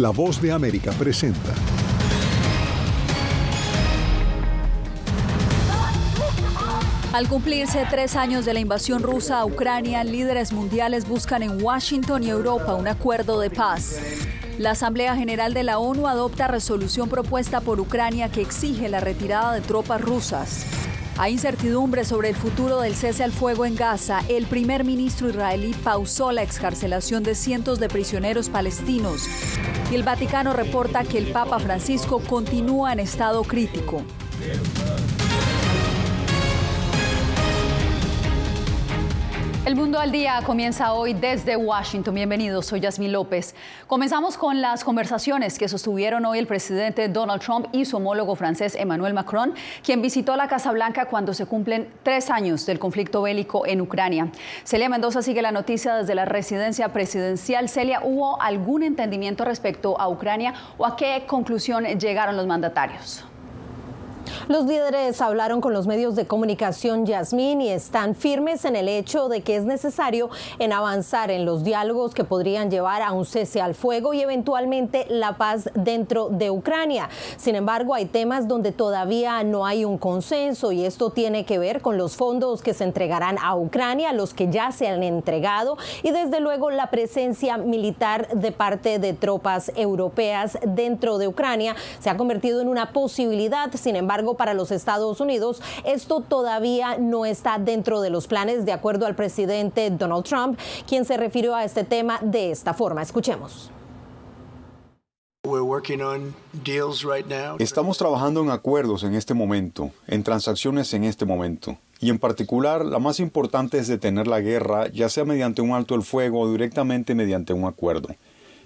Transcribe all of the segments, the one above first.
La Voz de América presenta. Al cumplirse 3 años de la invasión rusa a Ucrania, líderes mundiales buscan en Washington y Europa un acuerdo de paz. La Asamblea General de la ONU adopta resolución propuesta por Ucrania que exige la retirada de tropas rusas. Hay incertidumbre sobre el futuro del cese al fuego en Gaza. El primer ministro israelí pausó la excarcelación de cientos de prisioneros palestinos. Y el Vaticano reporta que el Papa Francisco continúa en estado crítico. El Mundo al Día comienza hoy desde Washington. Bienvenidos, soy Yasmín López. Comenzamos con las conversaciones que sostuvieron hoy el presidente Donald Trump y su homólogo francés Emmanuel Macron, quien visitó la Casa Blanca cuando se cumplen 3 años del conflicto bélico en Ucrania. Celia Mendoza sigue la noticia desde la residencia presidencial. Celia, ¿hubo algún entendimiento respecto a Ucrania o a qué conclusión llegaron los mandatarios? Los líderes hablaron con los medios de comunicación, Yasmín, y están firmes en el hecho de que es necesario avanzar en los diálogos que podrían llevar a un cese al fuego y eventualmente la paz dentro de Ucrania. Sin embargo, hay temas donde todavía no hay un consenso y esto tiene que ver con los fondos que se entregarán a Ucrania, los que ya se han entregado y desde luego la presencia militar de parte de tropas europeas dentro de Ucrania se ha convertido en una posibilidad. Sin embargo, para los Estados Unidos, esto todavía no está dentro de los planes, de acuerdo al presidente Donald Trump, quien se refirió a este tema de esta forma. Escuchemos. Estamos trabajando en acuerdos en este momento, en transacciones en este momento. Y en particular, la más importante es detener la guerra, ya sea mediante un alto el fuego o directamente mediante un acuerdo.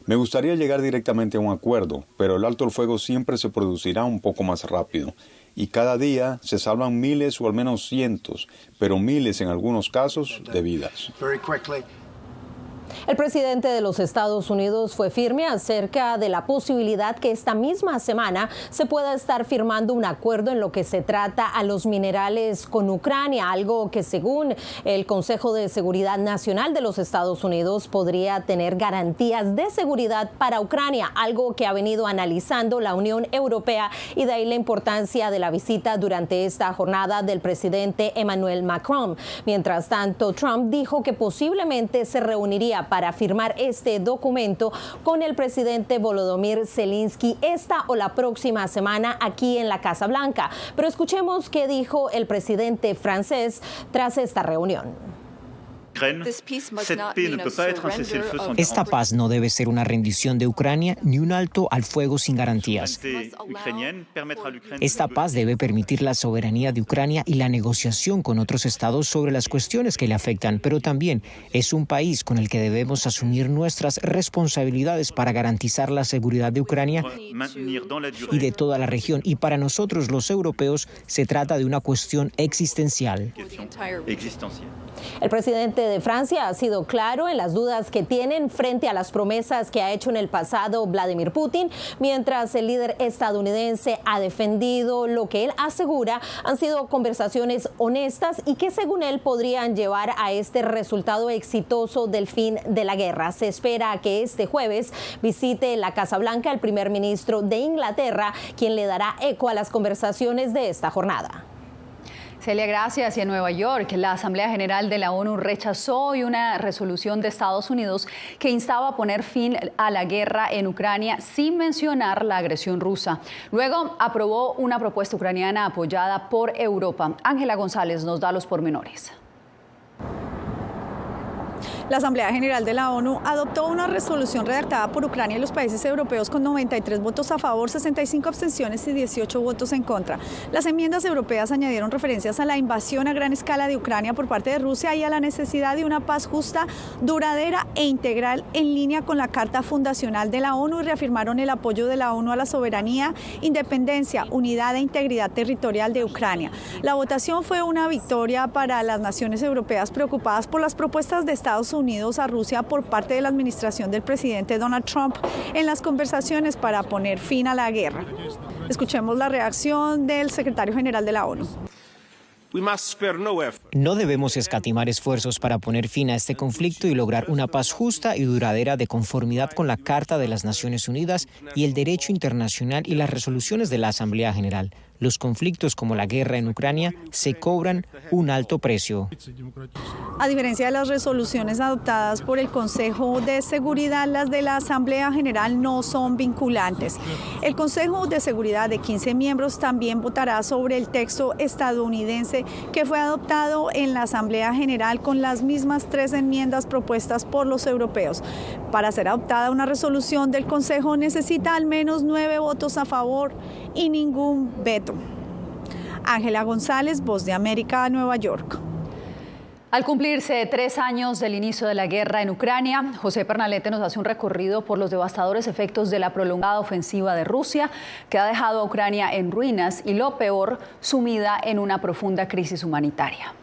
Me gustaría llegar directamente a un acuerdo, pero el alto el fuego siempre se producirá un poco más rápido. Y cada día se salvan miles o al menos cientos, pero miles en algunos casos de vidas. El presidente de los Estados Unidos fue firme acerca de la posibilidad que esta misma semana se pueda estar firmando un acuerdo en lo que se trata a los minerales con Ucrania, algo que según el Consejo de Seguridad Nacional de los Estados Unidos podría tener garantías de seguridad para Ucrania, algo que ha venido analizando la Unión Europea y de ahí la importancia de la visita durante esta jornada del presidente Emmanuel Macron. Mientras tanto, Trump dijo que posiblemente se reuniría para firmar este documento con el presidente Volodymyr Zelensky esta o la próxima semana aquí en la Casa Blanca. Pero escuchemos qué dijo el presidente francés tras esta reunión. Esta paz no debe ser una rendición de Ucrania ni un alto al fuego sin garantías. Esta paz debe permitir la soberanía de Ucrania y la negociación con otros estados sobre las cuestiones que le afectan, pero también es un país con el que debemos asumir nuestras responsabilidades para garantizar la seguridad de Ucrania y de toda la región. Y para nosotros, los europeos, se trata de una cuestión existencial. El presidente de Francia ha sido claro en las dudas que tienen frente a las promesas que ha hecho en el pasado Vladimir Putin, mientras el líder estadounidense ha defendido lo que él asegura han sido conversaciones honestas y que según él podrían llevar a este resultado exitoso del fin de la guerra. Se espera que este jueves visite la Casa Blanca el primer ministro de Inglaterra, quien le dará eco a las conversaciones de esta jornada. Celia, gracias. Y en Nueva York, la Asamblea General de la ONU rechazó hoy una resolución de Estados Unidos que instaba a poner fin a la guerra en Ucrania sin mencionar la agresión rusa. Luego aprobó una propuesta ucraniana apoyada por Europa. Ángela González nos da los pormenores. La Asamblea General de la ONU adoptó una resolución redactada por Ucrania y los países europeos con 93 votos a favor, 65 abstenciones y 18 votos en contra. Las enmiendas europeas añadieron referencias a la invasión a gran escala de Ucrania por parte de Rusia y a la necesidad de una paz justa, duradera e integral en línea con la Carta Fundacional de la ONU y reafirmaron el apoyo de la ONU a la soberanía, independencia, unidad e integridad territorial de Ucrania. La votación fue una victoria para las naciones europeas preocupadas por las propuestas de Estados Unidos a Rusia por parte de la administración del presidente Donald Trump en las conversaciones para poner fin a la guerra. Escuchemos la reacción del secretario general de la ONU. No debemos escatimar esfuerzos para poner fin a este conflicto y lograr una paz justa y duradera de conformidad con la Carta de las Naciones Unidas y el derecho internacional y las resoluciones de la Asamblea General. Los conflictos como la guerra en Ucrania se cobran un alto precio. A diferencia de las resoluciones adoptadas por el Consejo de Seguridad, las de la Asamblea General no son vinculantes. El Consejo de Seguridad de 15 miembros también votará sobre el texto estadounidense que fue adoptado en la Asamblea General con las mismas 3 enmiendas propuestas por los europeos. Para ser adoptada una resolución del Consejo necesita al menos 9 votos a favor y ningún veto. Ángela González, Voz de América, Nueva York. Al cumplirse 3 años del inicio de la guerra en Ucrania, José Pernalete nos hace un recorrido por los devastadores efectos de la prolongada ofensiva de Rusia, que ha dejado a Ucrania en ruinas y, lo peor, sumida en una profunda crisis humanitaria.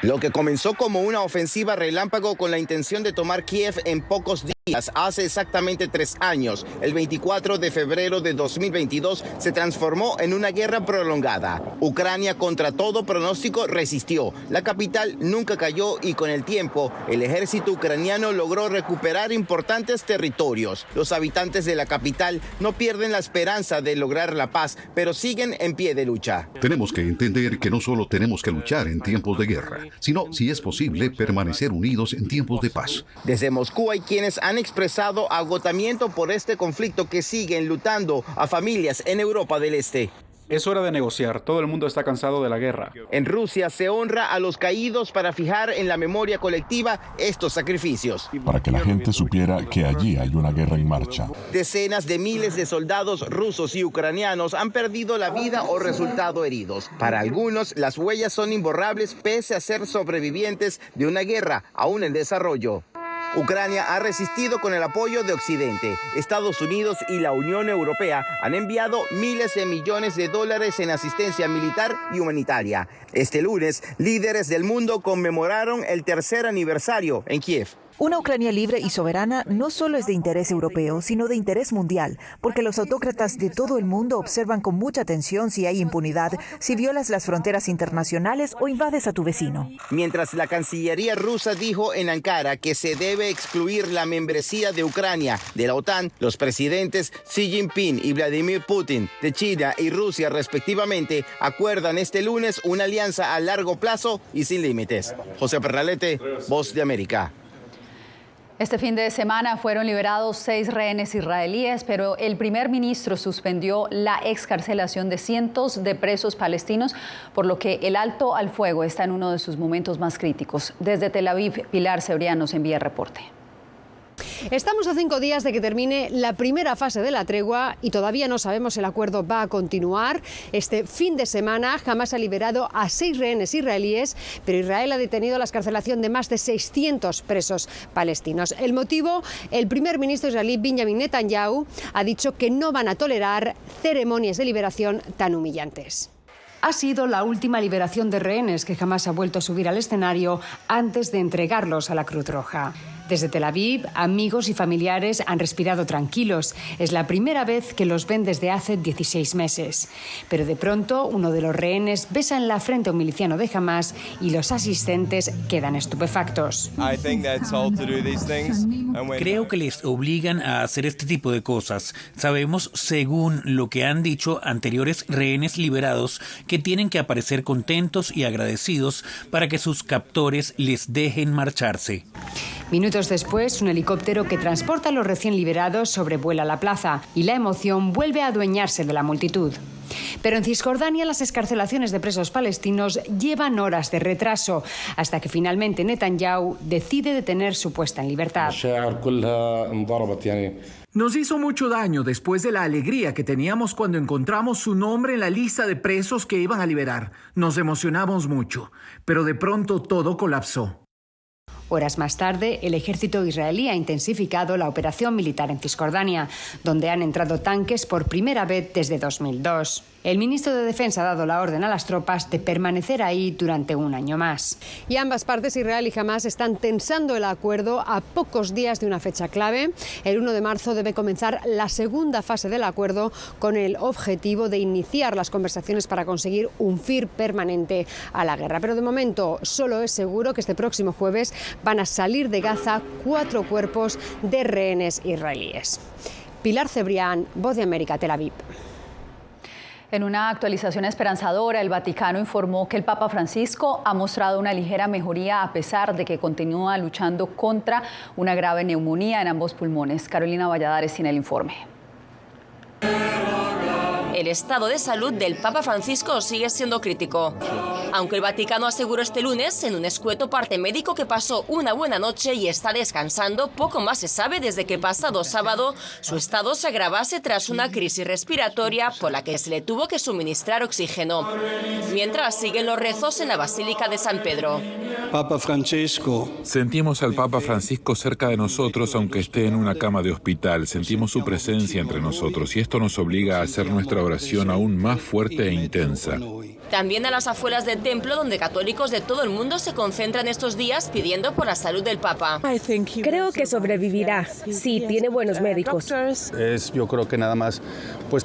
Lo que comenzó como una ofensiva relámpago con la intención de tomar Kiev en pocos días, hace exactamente 3 años, el 24 de febrero de 2022, se transformó en una guerra prolongada. Ucrania, contra todo pronóstico, resistió. La capital nunca cayó y con el tiempo, el ejército ucraniano logró recuperar importantes territorios. Los habitantes de la capital no pierden la esperanza de lograr la paz, pero siguen en pie de lucha. Tenemos que entender que no solo tenemos que luchar en tiempos de guerra, sino, si es posible, permanecer unidos en tiempos de paz. Desde Moscú hay quienes han expresado agotamiento por este conflicto que sigue enlutando a familias en Europa del Este. Es hora de negociar. Todo el mundo está cansado de la guerra. En Rusia se honra a los caídos para fijar en la memoria colectiva estos sacrificios. Para que la gente supiera que allí hay una guerra en marcha. Decenas de miles de soldados rusos y ucranianos han perdido la vida o resultado heridos. Para algunos, las huellas son imborrables pese a ser sobrevivientes de una guerra aún en desarrollo. Ucrania ha resistido con el apoyo de Occidente. Estados Unidos y la Unión Europea han enviado miles de millones de dólares en asistencia militar y humanitaria. Este lunes, líderes del mundo conmemoraron el 3er aniversario en Kiev. Una Ucrania libre y soberana no solo es de interés europeo, sino de interés mundial, porque los autócratas de todo el mundo observan con mucha atención si hay impunidad, si violas las fronteras internacionales o invades a tu vecino. Mientras la Cancillería rusa dijo en Ankara que se debe excluir la membresía de Ucrania de la OTAN, los presidentes Xi Jinping y Vladimir Putin de China y Rusia respectivamente acuerdan este lunes una alianza a largo plazo y sin límites. José Pernalete, Voz de América. Este fin de semana fueron liberados 6 rehenes israelíes, pero el primer ministro suspendió la excarcelación de cientos de presos palestinos, por lo que el alto al fuego está en uno de sus momentos más críticos. Desde Tel Aviv, Pilar Cebrián nos envía el reporte. Estamos a 5 días de que termine la primera fase de la tregua y todavía no sabemos si el acuerdo va a continuar. Este fin de semana Hamás ha liberado a 6 rehenes israelíes, pero Israel ha detenido la excarcelación de más de 600 presos palestinos. El motivo, el primer ministro israelí Benjamin Netanyahu ha dicho que no van a tolerar ceremonias de liberación tan humillantes. Ha sido la última liberación de rehenes que jamás ha vuelto a subir al escenario antes de entregarlos a la Cruz Roja. Desde Tel Aviv, amigos y familiares han respirado tranquilos. Es la primera vez que los ven desde hace 16 meses. Pero de pronto, uno de los rehenes besa en la frente a un miliciano de Hamás y los asistentes quedan estupefactos. Creo que les obligan a hacer este tipo de cosas. Sabemos, según lo que han dicho anteriores rehenes liberados, que tienen que aparecer contentos y agradecidos para que sus captores les dejen marcharse. Minutos después, un helicóptero que transporta a los recién liberados sobrevuela la plaza y la emoción vuelve a adueñarse de la multitud. Pero en Cisjordania las excarcelaciones de presos palestinos llevan horas de retraso, hasta que finalmente Netanyahu decide detener su puesta en libertad. Nos hizo mucho daño después de la alegría que teníamos cuando encontramos su nombre en la lista de presos que iban a liberar. Nos emocionamos mucho, pero de pronto todo colapsó. Horas más tarde, el ejército israelí ha intensificado la operación militar en Cisjordania, donde han entrado tanques por primera vez desde 2002. El ministro de Defensa ha dado la orden a las tropas de permanecer ahí durante un año más. Y ambas partes, Israel y Hamás, están tensando el acuerdo a pocos días de una fecha clave. El 1 de marzo debe comenzar la segunda fase del acuerdo con el objetivo de iniciar las conversaciones para conseguir un fin permanente a la guerra. Pero de momento solo es seguro que este próximo jueves van a salir de Gaza 4 cuerpos de rehenes israelíes. Pilar Cebrián, Voz de América, Tel Aviv. En una actualización esperanzadora, el Vaticano informó que el Papa Francisco ha mostrado una ligera mejoría a pesar de que continúa luchando contra una grave neumonía en ambos pulmones. Carolina Valladares tiene el informe. El estado de salud del Papa Francisco sigue siendo crítico. Aunque el Vaticano aseguró este lunes en un escueto parte médico que pasó una buena noche y está descansando, poco más se sabe desde que el pasado sábado su estado se agravase tras una crisis respiratoria por la que se le tuvo que suministrar oxígeno. Mientras siguen los rezos en la Basílica de San Pedro. Papa Francisco. Sentimos al Papa Francisco cerca de nosotros aunque esté en una cama de hospital. Sentimos su presencia entre nosotros y esto nos obliga a hacer nuestra oración aún más fuerte e intensa. También a las afueras del templo, donde católicos de todo el mundo se concentran estos días pidiendo por la salud del Papa. Creo que sobrevivirá. Sí, tiene buenos médicos. Yo creo que nada más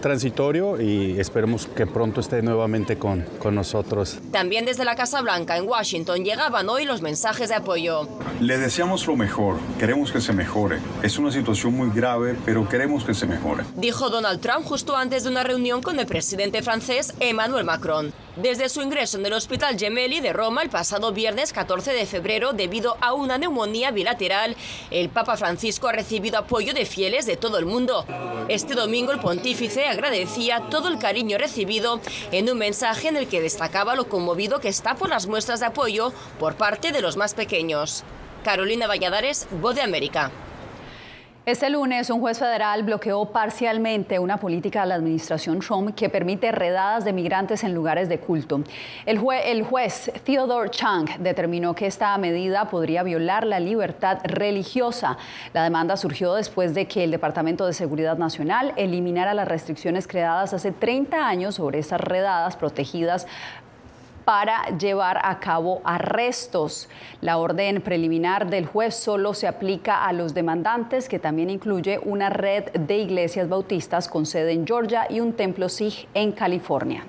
transitorio y esperemos que pronto esté nuevamente con nosotros. También desde la Casa Blanca en Washington llegaban hoy los mensajes de apoyo. Le deseamos lo mejor, queremos que se mejore. Es una situación muy grave, pero queremos que se mejore. Dijo Donald Trump justo antes de una reunión con el presidente francés Emmanuel Macron. Desde su ingreso en el Hospital Gemelli de Roma el pasado viernes 14 de febrero, debido a una neumonía bilateral, el Papa Francisco ha recibido apoyo de fieles de todo el mundo. Este domingo el pontífice agradecía todo el cariño recibido en un mensaje en el que destacaba lo conmovido que está por las muestras de apoyo por parte de los más pequeños. Carolina Valladares, Voz de América. Este lunes, un juez federal bloqueó parcialmente una política de la administración Trump que permite redadas de migrantes en lugares de culto. El juez Theodore Chang determinó que esta medida podría violar la libertad religiosa. La demanda surgió después de que el Departamento de Seguridad Nacional eliminara las restricciones creadas hace 30 años sobre esas redadas protegidas para llevar a cabo arrestos. La orden preliminar del juez solo se aplica a los demandantes, que también incluye una red de iglesias bautistas con sede en Georgia y un templo Sikh en California.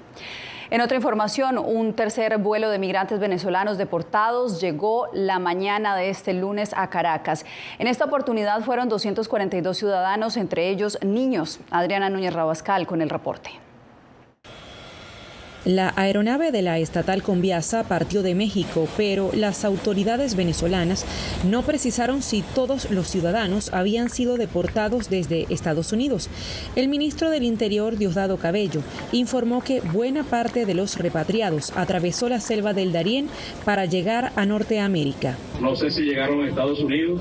En otra información, un tercer vuelo de migrantes venezolanos deportados llegó la mañana de este lunes a Caracas. En esta oportunidad fueron 242 ciudadanos, entre ellos niños. Adriana Núñez Rabascal con el reporte. La aeronave de la estatal Conviasa partió de México, pero las autoridades venezolanas no precisaron si todos los ciudadanos habían sido deportados desde Estados Unidos. El ministro del Interior, Diosdado Cabello, informó que buena parte de los repatriados atravesó la selva del Darién para llegar a Norteamérica. No sé si llegaron a Estados Unidos,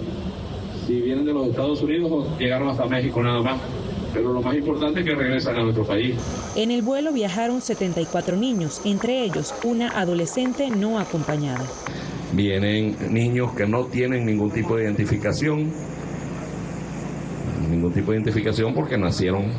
si vienen de los Estados Unidos o llegaron hasta México nada más. Pero lo más importante es que regresan a nuestro país. En el vuelo viajaron 74 niños, entre ellos una adolescente no acompañada. Vienen niños que no tienen ningún tipo de identificación porque nacieron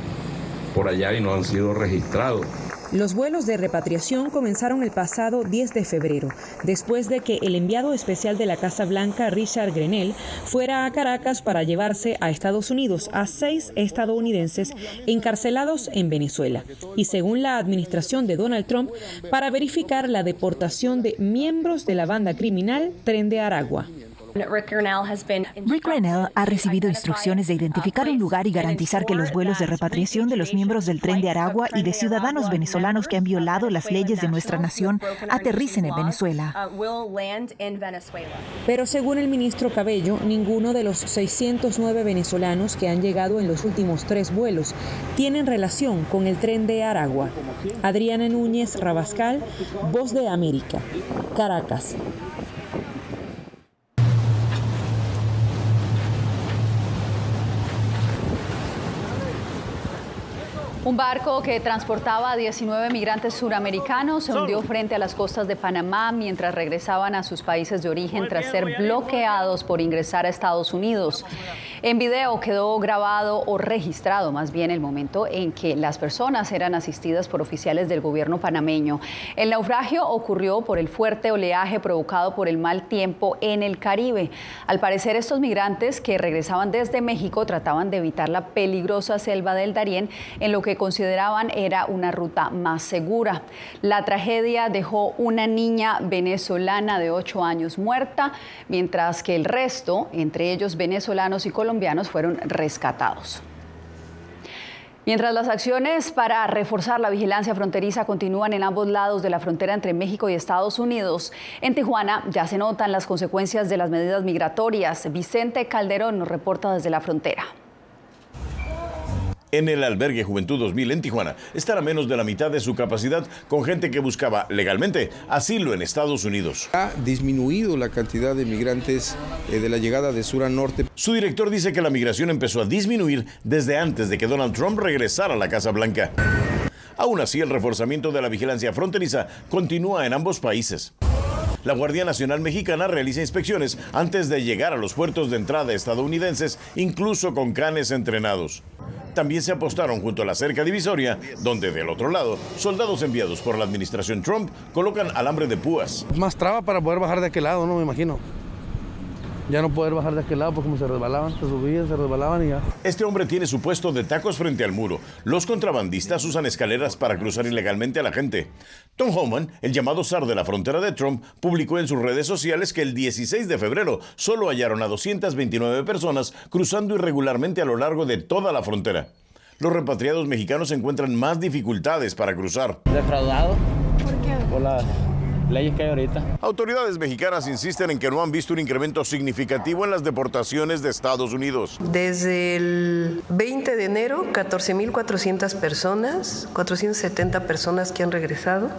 por allá y no han sido registrados. Los vuelos de repatriación comenzaron el pasado 10 de febrero, después de que el enviado especial de la Casa Blanca, Richard Grenell, fuera a Caracas para llevarse a Estados Unidos a 6 estadounidenses encarcelados en Venezuela, y según la administración de Donald Trump, para verificar la deportación de miembros de la banda criminal Tren de Aragua. Rick Grenell ha recibido instrucciones de identificar un lugar y garantizar que los vuelos de repatriación de los miembros del Tren de Aragua y de ciudadanos venezolanos que han violado las leyes de nuestra nación aterricen en Venezuela. Pero según el ministro Cabello, ninguno de los 609 venezolanos que han llegado en los últimos 3 vuelos tienen relación con el Tren de Aragua. Adriana Núñez Rabascal, Voz de América, Caracas. Un barco que transportaba a 19 migrantes suramericanos se hundió frente a las costas de Panamá mientras regresaban a sus países de origen tras ser bloqueados por ingresar a Estados Unidos. En video quedó grabado o registrado más bien el momento en que las personas eran asistidas por oficiales del gobierno panameño. El naufragio ocurrió por el fuerte oleaje provocado por el mal tiempo en el Caribe. Al parecer, estos migrantes que regresaban desde México trataban de evitar la peligrosa selva del Darién en lo que consideraban era una ruta más segura. La tragedia dejó una niña venezolana de 8 años muerta, mientras que el resto, entre ellos venezolanos y colombianos, fueron rescatados. Mientras las acciones para reforzar la vigilancia fronteriza continúan en ambos lados de la frontera entre México y Estados Unidos, en Tijuana ya se notan las consecuencias de las medidas migratorias. Vicente Calderón nos reporta desde la frontera. En el albergue Juventud 2000 en Tijuana están a menos de la mitad de su capacidad, con gente que buscaba legalmente asilo en Estados Unidos. Ha disminuido la cantidad de migrantes de la llegada de sur a norte. Su director dice que la migración empezó a disminuir desde antes de que Donald Trump regresara a la Casa Blanca. Aún así, el reforzamiento de la vigilancia fronteriza continúa en ambos países. La Guardia Nacional Mexicana realiza inspecciones antes de llegar a los puertos de entrada estadounidenses, incluso con canes entrenados. También se apostaron junto a la cerca divisoria, donde del otro lado, soldados enviados por la administración Trump colocan alambre de púas. Más traba para poder bajar de aquel lado, no me imagino. Ya no poder bajar de aquel lado porque como se resbalaban, se subían, se resbalaban y ya. Este hombre tiene su puesto de tacos frente al muro. Los contrabandistas usan escaleras para cruzar ilegalmente a la gente. Tom Homan, el llamado zar de la frontera de Trump, publicó en sus redes sociales que el 16 de febrero solo hallaron a 229 personas cruzando irregularmente a lo largo de toda la frontera. Los repatriados mexicanos encuentran más dificultades para cruzar. ¿Defraudado? ¿Por qué? Por las leyes que hay ahorita. Autoridades mexicanas insisten en que no han visto un incremento significativo en las deportaciones de Estados Unidos. Desde el 20 de enero, 14.400 personas, 470 personas que han regresado.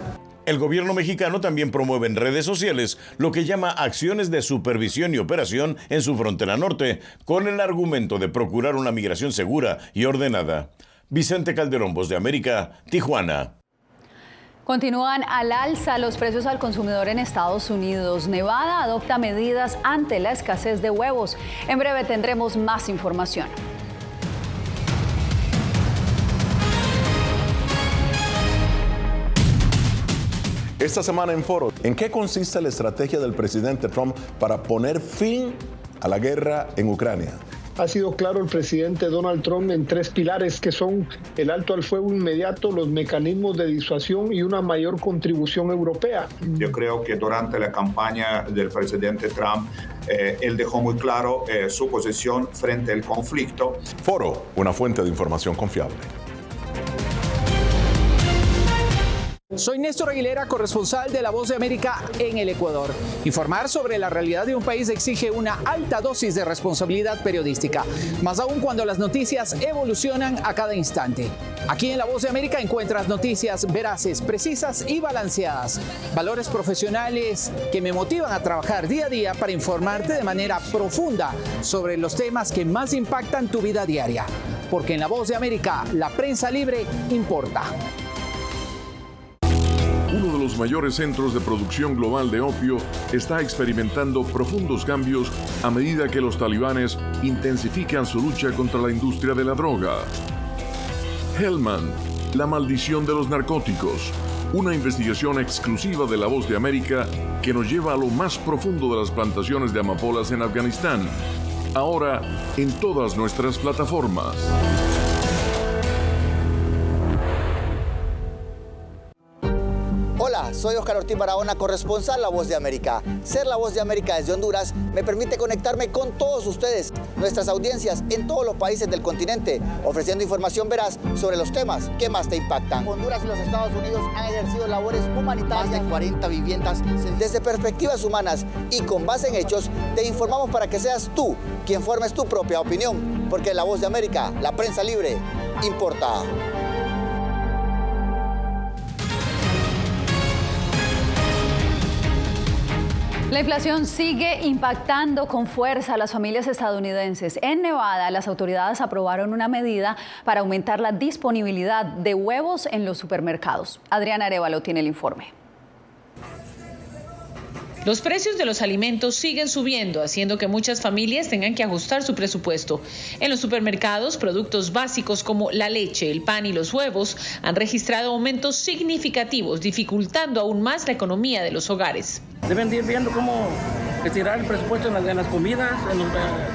El gobierno mexicano también promueve en redes sociales lo que llama acciones de supervisión y operación en su frontera norte, con el argumento de procurar una migración segura y ordenada. Vicente Calderón, Voz de América, Tijuana. Continúan al alza los precios al consumidor en Estados Unidos. Nevada adopta medidas ante la escasez de huevos. En breve tendremos más información. Esta semana en Foro, ¿en qué consiste la estrategia del presidente Trump para poner fin a la guerra en Ucrania? Ha sido claro el presidente Donald Trump en 3 pilares que son el alto al fuego inmediato, los mecanismos de disuasión y una mayor contribución europea. Yo creo que durante la campaña del presidente Trump, él dejó muy claro su posición frente al conflicto. Foro, una fuente de información confiable. Soy Néstor Aguilera, corresponsal de La Voz de América en el Ecuador. Informar sobre la realidad de un país exige una alta dosis de responsabilidad periodística, más aún cuando las noticias evolucionan a cada instante. Aquí en La Voz de América encuentras noticias veraces, precisas y balanceadas, valores profesionales que me motivan a trabajar día a día para informarte de manera profunda sobre los temas que más impactan tu vida diaria. Porque en La Voz de América, la prensa libre importa. Uno de los mayores centros de producción global de opio está experimentando profundos cambios a medida que los talibanes intensifican su lucha contra la industria de la droga. Hellman, la maldición de los narcóticos, una investigación exclusiva de La Voz de América que nos lleva a lo más profundo de las plantaciones de amapolas en Afganistán. Ahora en todas nuestras plataformas. Hola, soy Oscar Ortiz Barahona, corresponsal La Voz de América. Ser La Voz de América desde Honduras me permite conectarme con todos ustedes, nuestras audiencias en todos los países del continente, ofreciendo información veraz sobre los temas que más te impactan. Honduras y los Estados Unidos han ejercido labores humanitarias. Más de 40 viviendas. Desde perspectivas humanas y con base en hechos, te informamos para que seas tú quien formes tu propia opinión. Porque La Voz de América, la prensa libre, importa. La inflación sigue impactando con fuerza a las familias estadounidenses. En Nevada, las autoridades aprobaron una medida para aumentar la disponibilidad de huevos en los supermercados. Adriana Arévalo tiene el informe. Los precios de los alimentos siguen subiendo, haciendo que muchas familias tengan que ajustar su presupuesto. En los supermercados, productos básicos como la leche, el pan y los huevos han registrado aumentos significativos, dificultando aún más la economía de los hogares. Deben ir viendo cómo estirar el presupuesto en las comidas.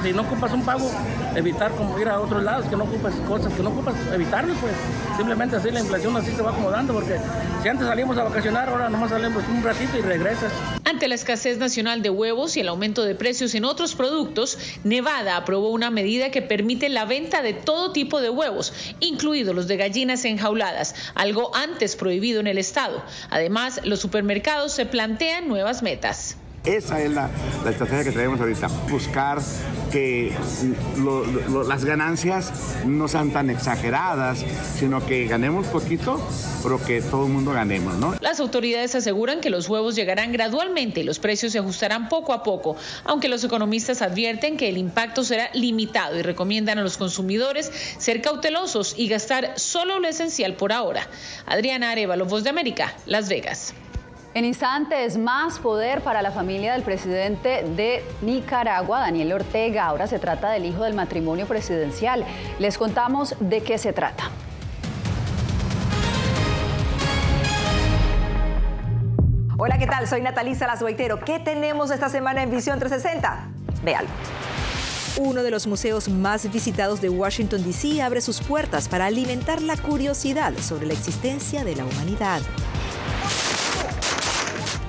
Si no ocupas un pago, evitar como ir a otros lados, que no ocupes cosas que no ocupas, evitarlo, pues. Simplemente así la inflación así se va acomodando, porque si antes salíamos a vacacionar, ahora nomás salimos un ratito y regresas. Ante la escasez nacional de huevos y el aumento de precios en otros productos, Nevada aprobó una medida que permite la venta de todo tipo de huevos, incluidos los de gallinas enjauladas, algo antes prohibido en el estado. Además, los supermercados se plantean nuevas metas. Esa es la estrategia que tenemos ahorita, buscar que las ganancias no sean tan exageradas, sino que ganemos poquito, pero que todo el mundo ganemos, ¿no? Las autoridades aseguran que los huevos llegarán gradualmente y los precios se ajustarán poco a poco, aunque los economistas advierten que el impacto será limitado y recomiendan a los consumidores ser cautelosos y gastar solo lo esencial por ahora. Adriana Arévalo, Voz de América, Las Vegas. En instantes, más poder para la familia del presidente de Nicaragua, Daniel Ortega. Ahora se trata del hijo del matrimonio presidencial. Les contamos de qué se trata. Hola, ¿qué tal? Soy Natalí Salas Boitero. ¿Qué tenemos esta semana en Visión 360? Véalo. Uno de los museos más visitados de Washington, D.C. abre sus puertas para alimentar la curiosidad sobre la existencia de la humanidad.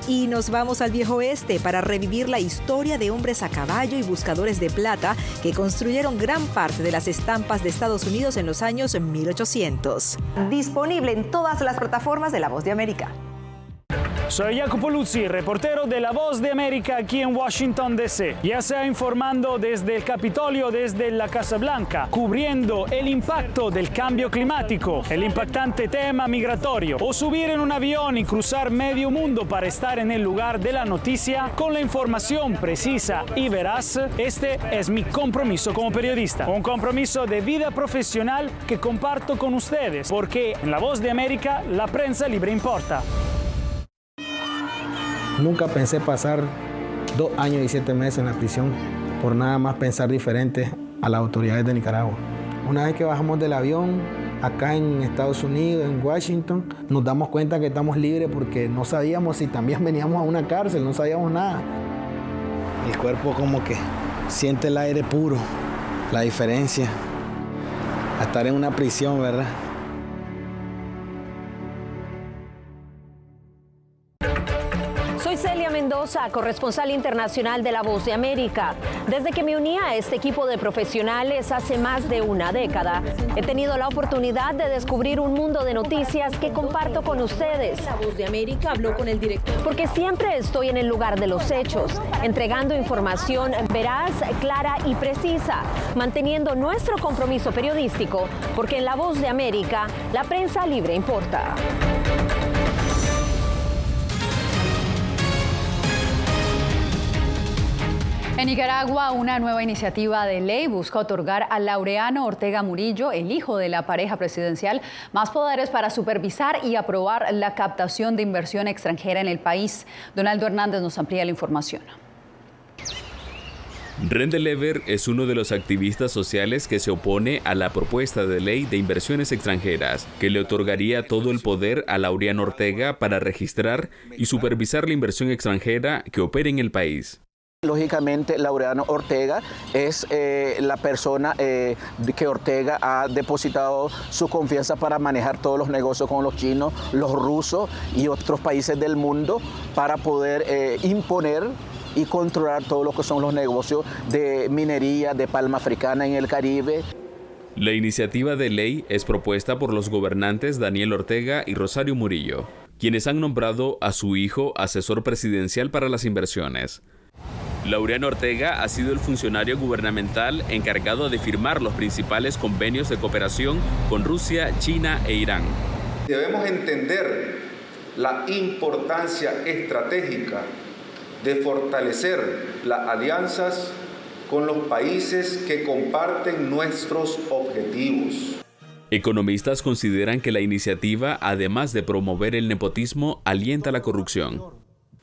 Y nos vamos al Viejo Oeste para revivir la historia de hombres a caballo y buscadores de plata que construyeron gran parte de las estampas de Estados Unidos en los años 1800. Disponible en todas las plataformas de La Voz de América. Soy Jacopo Luzzi, reportero de La Voz de América aquí en Washington, D.C. Ya sea informando desde el Capitolio, desde la Casa Blanca, cubriendo el impacto del cambio climático, el impactante tema migratorio, o subir en un avión y cruzar medio mundo para estar en el lugar de la noticia con la información precisa y veraz. Este es mi compromiso como periodista, un compromiso de vida profesional que comparto con ustedes, porque en La Voz de América la prensa libre importa. Nunca pensé pasar 2 años y 7 meses en la prisión por nada más pensar diferente a las autoridades de Nicaragua. Una vez que bajamos del avión, acá en Estados Unidos, en Washington, nos damos cuenta que estamos libres porque no sabíamos si también veníamos a una cárcel, no sabíamos nada. El cuerpo como que siente el aire puro, la diferencia a estar en una prisión, ¿verdad? Soy Celia Mendoza, corresponsal internacional de La Voz de América. Desde que me uní a este equipo de profesionales hace más de una década, he tenido la oportunidad de descubrir un mundo de noticias que comparto con ustedes. La Voz de América habló con el director. Porque siempre estoy en el lugar de los hechos, entregando información veraz, clara y precisa, manteniendo nuestro compromiso periodístico, porque en La Voz de América, la prensa libre importa. En Nicaragua, una nueva iniciativa de ley busca otorgar a Laureano Ortega Murillo, el hijo de la pareja presidencial, más poderes para supervisar y aprobar la captación de inversión extranjera en el país. Donaldo Hernández nos amplía la información. Rendel Lever es uno de los activistas sociales que se opone a la propuesta de ley de inversiones extranjeras, que le otorgaría todo el poder a Laureano Ortega para registrar y supervisar la inversión extranjera que opere en el país. Lógicamente, Laureano Ortega es la persona que Ortega ha depositado su confianza para manejar todos los negocios con los chinos, los rusos y otros países del mundo para poder imponer y controlar todo lo que son los negocios de minería, de palma africana en el Caribe. La iniciativa de ley es propuesta por los gobernantes Daniel Ortega y Rosario Murillo, quienes han nombrado a su hijo asesor presidencial para las inversiones. Laureano Ortega ha sido el funcionario gubernamental encargado de firmar los principales convenios de cooperación con Rusia, China e Irán. Debemos entender la importancia estratégica de fortalecer las alianzas con los países que comparten nuestros objetivos. Economistas consideran que la iniciativa, además de promover el nepotismo, alienta la corrupción.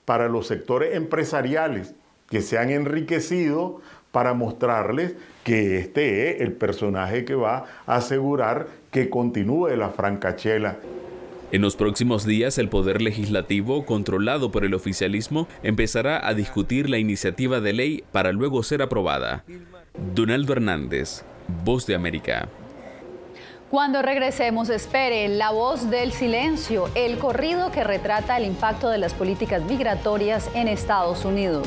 Para los sectores empresariales que se han enriquecido, para mostrarles que este es el personaje que va a asegurar que continúe la francachela. En los próximos días, el Poder Legislativo, controlado por el oficialismo, empezará a discutir la iniciativa de ley para luego ser aprobada. Donaldo Hernández, Voz de América. Cuando regresemos, espere La Voz del Silencio, el corrido que retrata el impacto de las políticas migratorias en Estados Unidos.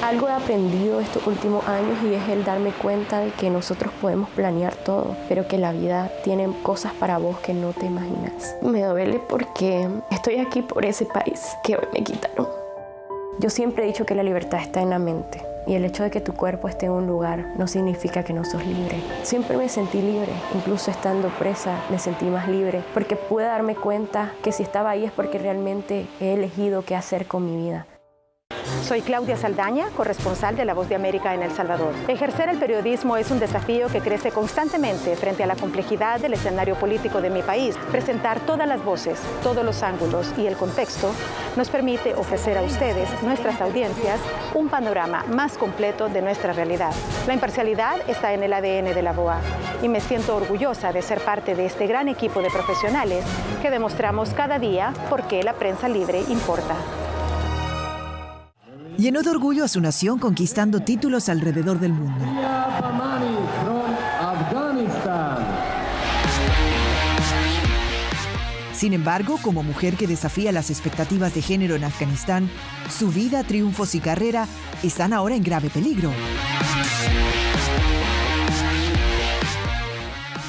Algo he aprendido estos últimos años y es el darme cuenta de que nosotros podemos planear todo, pero que la vida tiene cosas para vos que no te imaginas. Me duele porque estoy aquí por ese país que hoy me quitaron. Yo siempre he dicho que la libertad está en la mente y el hecho de que tu cuerpo esté en un lugar no significa que no sos libre. Siempre me sentí libre, incluso estando presa me sentí más libre porque pude darme cuenta que si estaba ahí es porque realmente he elegido qué hacer con mi vida. Soy Claudia Saldaña, corresponsal de La Voz de América en El Salvador. Ejercer el periodismo es un desafío que crece constantemente frente a la complejidad del escenario político de mi país. Presentar todas las voces, todos los ángulos y el contexto nos permite ofrecer a ustedes, nuestras audiencias, un panorama más completo de nuestra realidad. La imparcialidad está en el ADN de la VOA y me siento orgullosa de ser parte de este gran equipo de profesionales que demostramos cada día por qué la prensa libre importa. Llenó de orgullo a su nación conquistando títulos alrededor del mundo. Sin embargo, como mujer que desafía las expectativas de género en Afganistán, su vida, triunfos y carrera están ahora en grave peligro.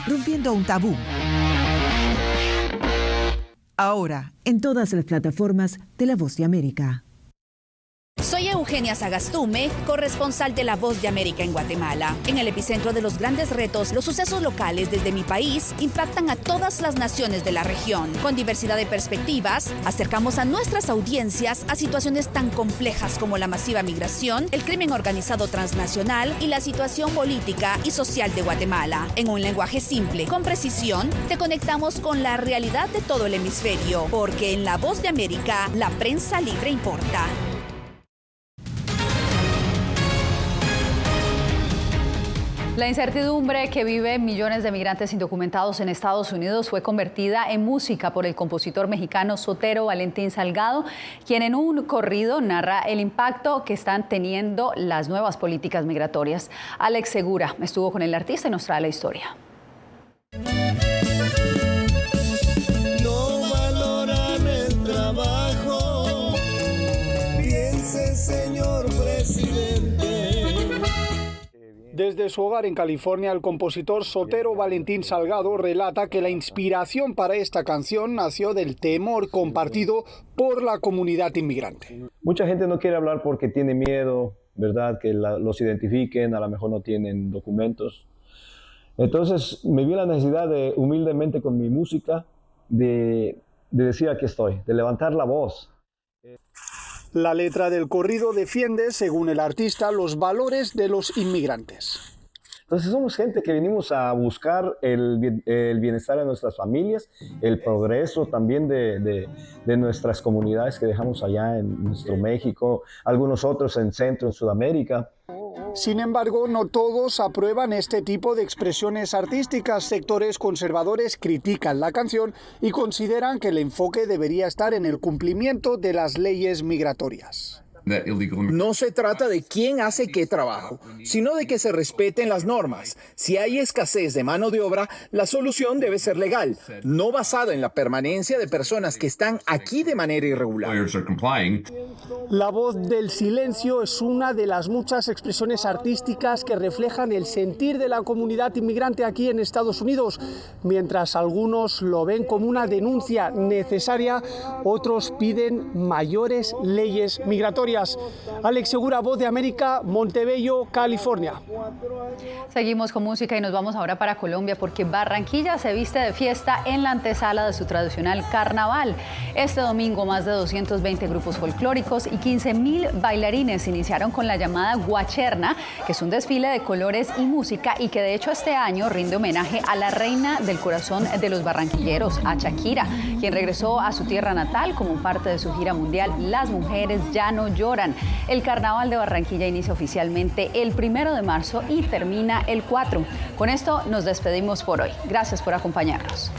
Rompiendo un tabú. Ahora, en todas las plataformas de La Voz de América. Soy Eugenia Sagastume, corresponsal de La Voz de América en Guatemala. En el epicentro de los grandes retos, los sucesos locales desde mi país impactan a todas las naciones de la región. Con diversidad de perspectivas, acercamos a nuestras audiencias a situaciones tan complejas como la masiva migración, el crimen organizado transnacional y la situación política y social de Guatemala. En un lenguaje simple, con precisión, te conectamos con la realidad de todo el hemisferio, porque en La Voz de América, la prensa libre importa. La incertidumbre que viven millones de migrantes indocumentados en Estados Unidos fue convertida en música por el compositor mexicano Sotero Valentín Salgado, quien en un corrido narra el impacto que están teniendo las nuevas políticas migratorias. Alex Segura estuvo con el artista y nos trae la historia. No valoran el trabajo, piense, señor presidente. Desde su hogar en California, el compositor Sotero Valentín Salgado relata que la inspiración para esta canción nació del temor compartido por la comunidad inmigrante. Mucha gente no quiere hablar porque tiene miedo, ¿verdad? Que los identifiquen, a lo mejor no tienen documentos. Entonces me vi la necesidad de, humildemente con mi música, de decir aquí estoy, de levantar la voz. La letra del corrido defiende, según el artista, los valores de los inmigrantes. Entonces somos gente que venimos a buscar el bienestar de nuestras familias, el progreso también de nuestras comunidades que dejamos allá en nuestro México, algunos otros en Centro, en Sudamérica. Sin embargo, no todos aprueban este tipo de expresiones artísticas. Sectores conservadores critican la canción y consideran que el enfoque debería estar en el cumplimiento de las leyes migratorias. No se trata de quién hace qué trabajo, sino de que se respeten las normas. Si hay escasez de mano de obra, la solución debe ser legal, no basada en la permanencia de personas que están aquí de manera irregular. La Voz del Silencio es una de las muchas expresiones artísticas que reflejan el sentir de la comunidad inmigrante aquí en Estados Unidos. Mientras algunos lo ven como una denuncia necesaria, otros piden mayores leyes migratorias. Díaz. Alex Segura, Voz de América, Montebello, California. Seguimos con música y nos vamos ahora para Colombia porque Barranquilla se viste de fiesta en la antesala de su tradicional carnaval. Este domingo más de 220 grupos folclóricos y 15.000 bailarines iniciaron con la llamada guacherna, que es un desfile de colores y música y que de hecho este año rinde homenaje a la reina del corazón de los barranquilleros, a Shakira, quien regresó a su tierra natal como parte de su gira mundial Las Mujeres Ya No Lloran. El carnaval de Barranquilla inicia oficialmente el 1 de marzo y termina el 4. Con esto nos despedimos por hoy. Gracias por acompañarnos.